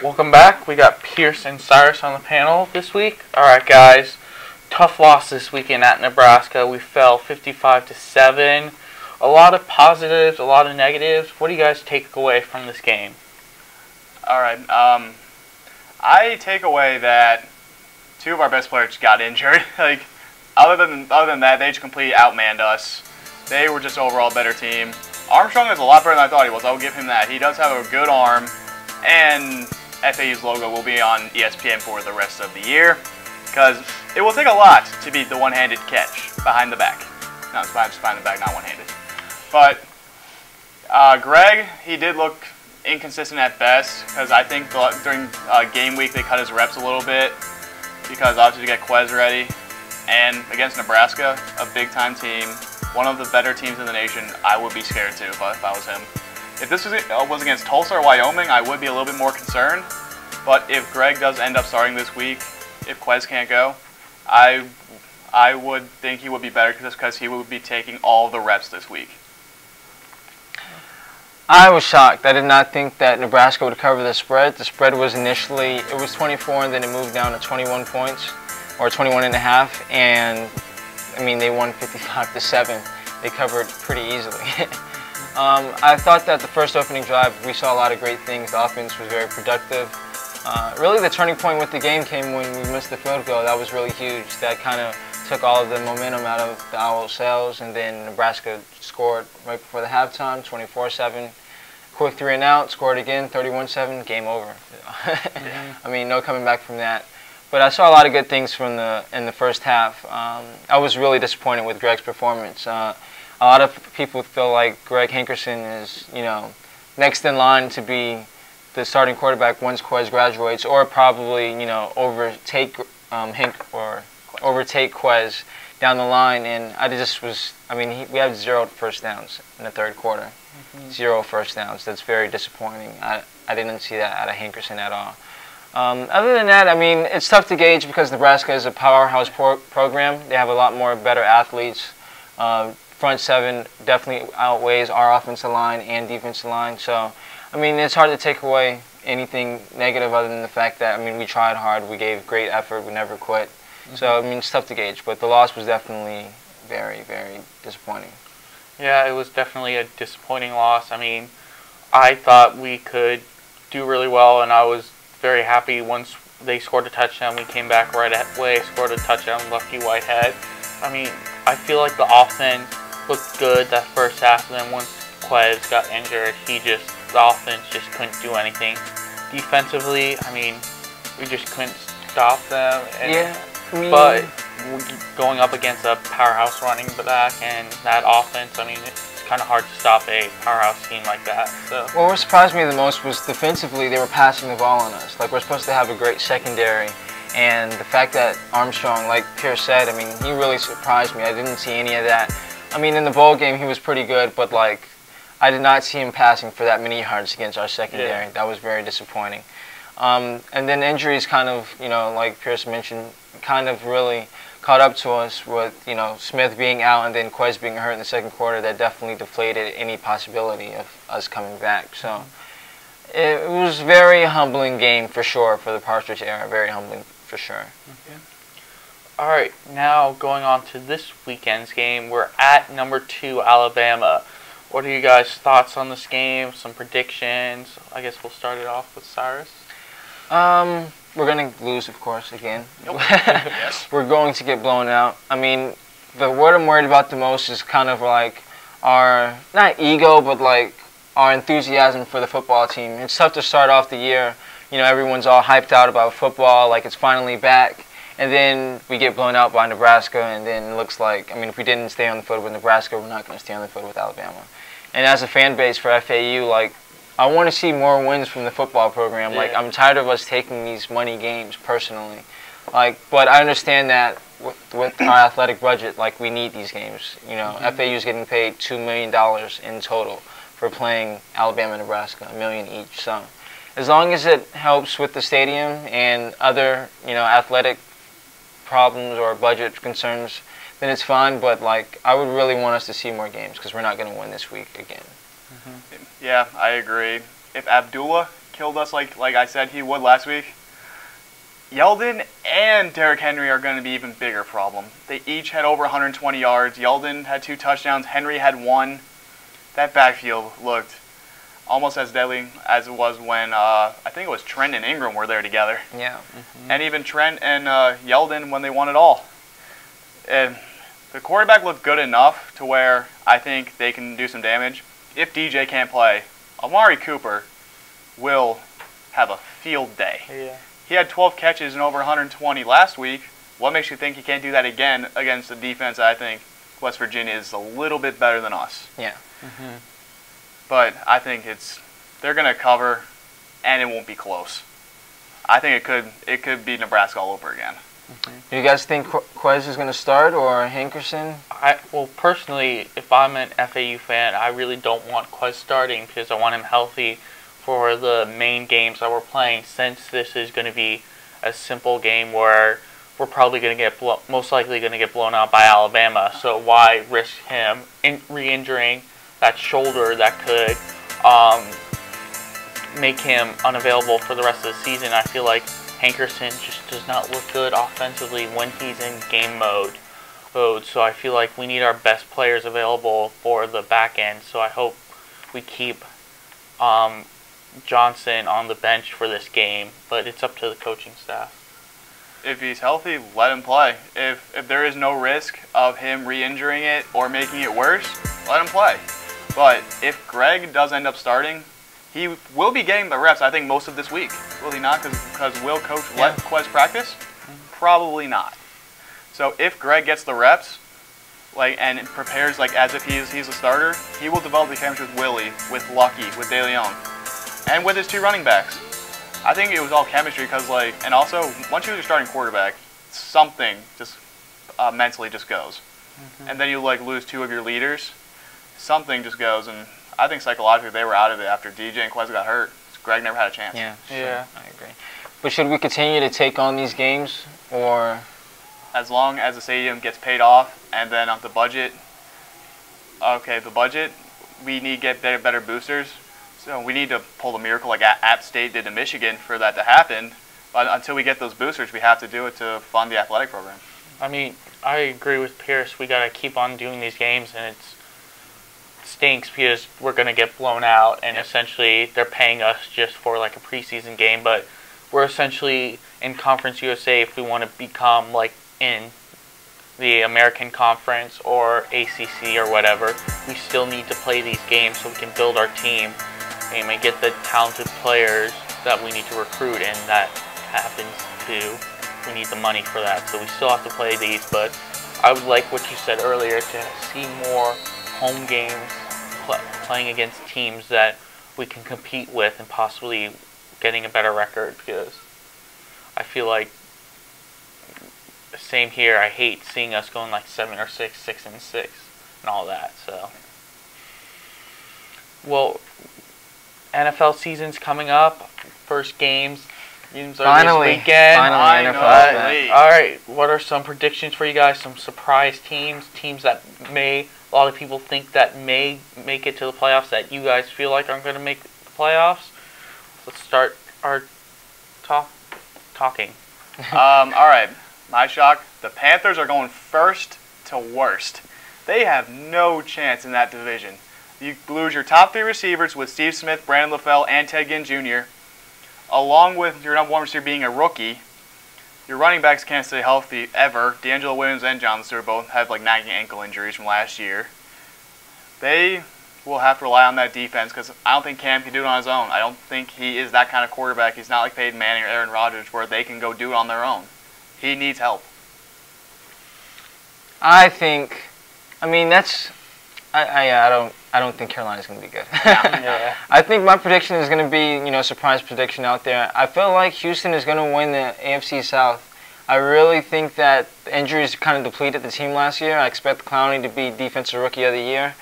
Welcome back. We got Pierce and Cyrus on the panel this week. Alright guys, tough loss this weekend at Nebraska. We fell 55-7. A lot of positives, a lot of negatives. What do you guys take away from this game? Alright, I take away that two of our best players got injured. Other than that, they just completely outmanned us. They were just overall a better team. Armstrong is a lot better than I thought he was. I'll give him that. He does have a good arm, and FAU's logo will be on ESPN for the rest of the year, because it will take a lot to beat the one-handed catch behind the back. No, it's behind the back, not one-handed. But Greg, he did look inconsistent at best, because I think during game week they cut his reps a little bit, because obviously to get Quez ready. And against Nebraska, a big-time team, one of the better teams in the nation, I would be scared too if I was him. If this was against Tulsa or Wyoming, I would be a little bit more concerned. But if Greg does end up starting this week, if Quez can't go, I would think he would be better just because he would be taking all the reps this week. I was shocked. I did not think that Nebraska would cover the spread. The spread was initially, it was 24 and then it moved down to 21 points, or 21 and a half, and I mean, they won 55-7. They covered pretty easily. I thought that the first opening drive, we saw a lot of great things. The offense was very productive. Really, the turning point with the game came when we missed the field goal. That was really huge. That kind of took all of the momentum out of the Owl sails, and then Nebraska scored right before the halftime, 24-7. Quick 3-and-out, scored again, 31-7, game over. I mean, no coming back from that. But I saw a lot of good things in the first half. I was really disappointed with Greg's performance. A lot of people feel like Greg Hankerson is, next in line to be the starting quarterback once Quez graduates, or probably, overtake Quez down the line. And we had 0 first downs in the third quarter. 0 first downs. That's very disappointing. I didn't see that out of Hankerson at all. Other than that, I mean, it's tough to gauge because Nebraska is a powerhouse program. They have a lot more better athletes. Front seven definitely outweighs our offensive line and defensive line. So, I mean, it's hard to take away anything negative other than the fact that, I mean, we tried hard. We gave great effort. We never quit. So, I mean, it's tough to gauge. But the loss was definitely very, very disappointing. Yeah, it was definitely a disappointing loss. I mean, I thought we could do really well, and I was very happy once they scored a touchdown. We came back right away, scored a touchdown, Lefty Whitehead. I mean, I feel like the offense looked good that first half, and then once Quez got injured, the offense just couldn't do anything. Defensively, I mean, we just couldn't stop them. But going up against a powerhouse running back and that offense, I mean, it's kind of hard to stop a powerhouse team like that. So. Well, what surprised me the most was defensively they were passing the ball on us. Like, we're supposed to have a great secondary, and the fact that Armstrong, like Pierce said, I mean, he really surprised me. I didn't see any of that. I mean, in the bowl game he was pretty good, but like, I did not see him passing for that many yards against our secondary. Yeah. That was very disappointing. And then injuries kind of, like Pierce mentioned, kind of really caught up to us with, Smith being out and then Quez being hurt in the second quarter. That definitely deflated any possibility of us coming back. So it was a very humbling game for sure for the Partridge era. Very humbling for sure. Okay. All right, now going on to this weekend's game. We're at number 2 Alabama. What are you guys' thoughts on this game? Some predictions? I guess we'll start it off with Cyrus. We're going to lose, of course, again. Yes. We're going to get blown out. I mean, what I'm worried about the most is kind of like our, not ego, but like our enthusiasm for the football team. It's tough to start off the year. Everyone's all hyped out about football, like it's finally back. And then we get blown out by Nebraska, and then it looks like, I mean, if we didn't stay on the foot with Nebraska, we're not going to stay on the foot with Alabama. And as a fan base for FAU, like, I want to see more wins from the football program. Yeah. Like, I'm tired of us taking these money games personally. Like, but I understand that with our athletic budget, like, we need these games. FAU is getting paid $2 million in total for playing Alabama and Nebraska, $1 million each. So, as long as it helps with the stadium and other, athletic problems or budget concerns, then it's fine. But like, I would really want us to see more games because we're not going to win this week again. Yeah, I agree. If Abdullah killed us like I said he would last week, Yeldon and Derrick Henry are going to be even bigger problem. They each had over 120 yards. Yeldon had 2 touchdowns. Henry had 1. That backfield looked almost as deadly as it was when I think it was Trent and Ingram were there together. Yeah. Mm-hmm. And even Trent and Yeldon when they won it all. And the quarterback looked good enough to where I think they can do some damage. If DJ can't play, Amari Cooper will have a field day. Yeah. He had 12 catches and over 120 last week. What makes you think he can't do that again against a defense that I think West Virginia is a little bit better than us? Yeah. Mm-hmm. But I think they're going to cover, and it won't be close. I think it could be Nebraska all over again. Mm-hmm. Do you guys think Quez is going to start or Hankerson? Well, personally, if I'm an FAU fan, I really don't want Quez starting because I want him healthy for the main games that we're playing, since this is going to be a simple game where we're probably going to get most likely going to get blown out by Alabama. So why risk him re-injuring that shoulder that could make him unavailable for the rest of the season? I feel like Hankerson just does not look good offensively when he's in game mode. So I feel like we need our best players available for the back end. So I hope we keep Johnson on the bench for this game, but it's up to the coaching staff. If he's healthy, let him play. If there is no risk of him re-injuring it or making it worse, let him play. But if Greg does end up starting, he will be getting the reps, I think, most of this week. Will he not? Because will Coach let Quez practice? Probably not. So if Greg gets the reps, and prepares as if he's a starter, he will develop the chemistry with Willie, with Lucky, with DeLeon, and with his 2 running backs. I think it was all chemistry because, and also, once you're starting quarterback, something just mentally just goes. Mm-hmm. And then you, lose 2 of your leaders. Something just goes, and I think psychologically they were out of it after DJ and Quez got hurt. Greg never had a chance. Yeah, sure. Yeah. I agree. But should we continue to take on these games, or? As long as the stadium gets paid off, and then on the budget, we need to get better boosters. So we need to pull the miracle like App State did to Michigan for that to happen. But until we get those boosters, we have to do it to fund the athletic program. I mean, I agree with Pierce. We got to keep on doing these games, and it stinks because we're going to get blown out, and essentially they're paying us just for a preseason game. But we're essentially in Conference USA if we want to become in the American Conference or ACC or whatever. We still need to play these games so we can build our team and get the talented players that we need to recruit, and that happens we need the money for that. So we still have to play these, but I would like what you said earlier to see more home games playing against teams that we can compete with and possibly getting a better record, because I feel like same here. I hate seeing us going 7 or 6, 6 and 6, and all that. So, well, NFL season's coming up. First games are finally, this weekend. Finally, NFL. All right, what are some predictions for you guys? Some surprise teams that a lot of people think that may make it to the playoffs, that you guys feel like aren't going to make the playoffs. Let's start our talking. All right. My shock, the Panthers are going first to worst. They have no chance in that division. You lose your top 3 receivers with Steve Smith, Brandon LaFell, and Ted Ginn Jr., along with your number 1 receiver being a rookie. Your running backs can't stay healthy ever. D'Angelo Williams and John Stewart both have nagging ankle injuries from last year. They will have to rely on that defense because I don't think Cam can do it on his own. I don't think he is that kind of quarterback. He's not like Peyton Manning or Aaron Rodgers where they can go do it on their own. He needs help. I don't think Carolina's going to be good. Yeah. I think my prediction is going to be, a surprise prediction out there. I feel like Houston is going to win the AFC South. I really think that the injuries kind of depleted the team last year. I expect Clowney to be Defensive Rookie of the Year.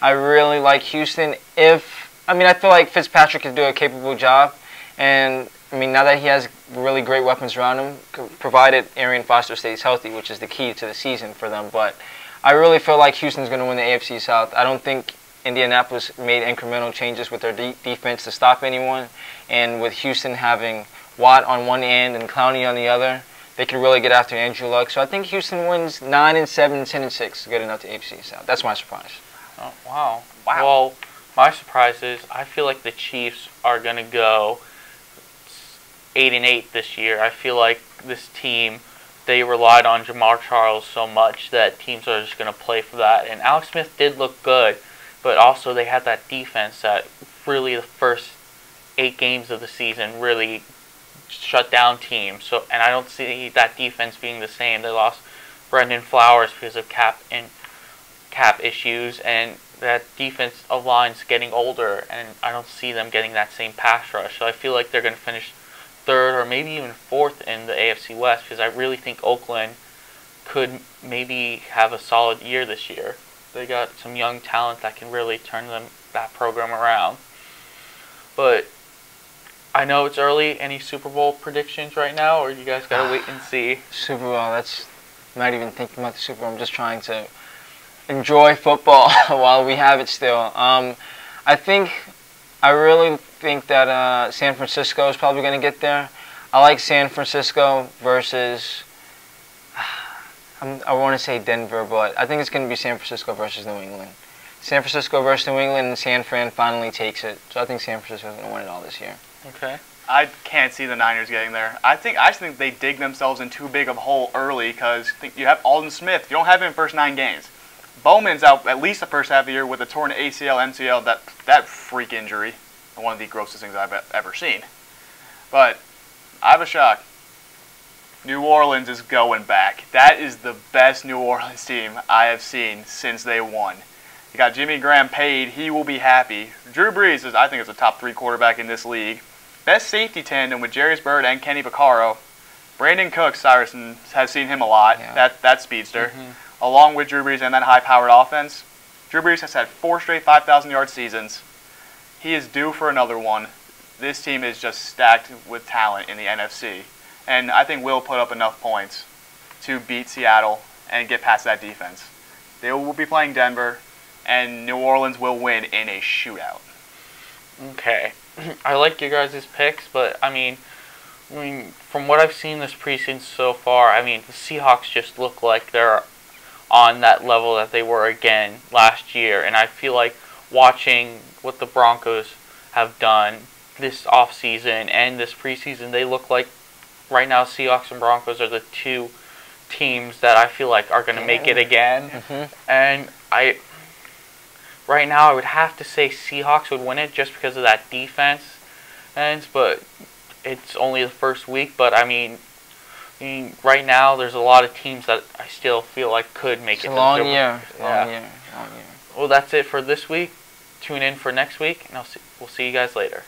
I really like Houston. I feel like Fitzpatrick could do a capable job. And, now that he has really great weapons around him, provided Arian Foster stays healthy, which is the key to the season for them. But I really feel like Houston's going to win the AFC South. I don't think Indianapolis made incremental changes with their defense to stop anyone, and with Houston having Watt on one end and Clowney on the other, they could really get after Andrew Luck. So I think Houston wins 9-7, 10-6, good enough to AFC South. That's my surprise. Oh, wow. Well, my surprise is I feel like the Chiefs are going to go 8-8 this year. I feel like this team, they relied on Jamar Charles so much that teams are just going to play for that. And Alex Smith did look good, but also they had that defense that really the first 8 games of the season really shut down teams. So, and I don't see that defense being the same. They lost Brendan Flowers because of cap issues, and that defense line's getting older, and I don't see them getting that same pass rush. So I feel like they're going to finish 3rd or maybe even 4th in the AFC West, because I really think Oakland could maybe have a solid year this year. They got some young talent that can really turn that program around. But I know it's early. Any Super Bowl predictions right now, or you guys got to wait and see? Super Bowl, I'm not even thinking about the Super Bowl. I'm just trying to enjoy football while we have it still. I really think that San Francisco is probably going to get there. I like San Francisco versus, I want to say Denver, but I think it's going to be San Francisco versus New England. San Francisco versus New England, and San Fran finally takes it. So I think San Francisco is going to win it all this year. Okay. I can't see the Niners getting there. I just think they dig themselves in too big of a hole early, because you have Aldon Smith. You don't have him in the first 9 games. Bowman's out at least the first half of the year with a torn ACL, MCL, that freak injury. One of the grossest things I've ever seen. But I have a shock. New Orleans is going back. That is the best New Orleans team I have seen since they won. You got Jimmy Graham paid. He will be happy. Drew Brees I think is a top 3 quarterback in this league. Best safety tandem with Jarius Byrd and Kenny Vaccaro. Brandon Cooks, Cyrusson has seen him a lot. Yeah. That speedster. Along with Drew Brees and that high-powered offense. Drew Brees has had 4 straight 5,000-yard seasons. He is due for another one. This team is just stacked with talent in the NFC. And I think we'll put up enough points to beat Seattle and get past that defense. They will be playing Denver, and New Orleans will win in a shootout. Okay. I like your guys' picks, but I mean, from what I've seen this preseason so far, the Seahawks just look like they're on that level that they were again last year. And I feel like watching what the Broncos have done this offseason and this preseason, they look like right now Seahawks and Broncos are the 2 teams that I feel like are going to make it again. And right now I would have to say Seahawks would win it just because of that defense. But it's only the first week. But right now there's a lot of teams that I still feel like could make it. Long year. Well, that's it for this week. Tune in for next week, and we'll see you guys later.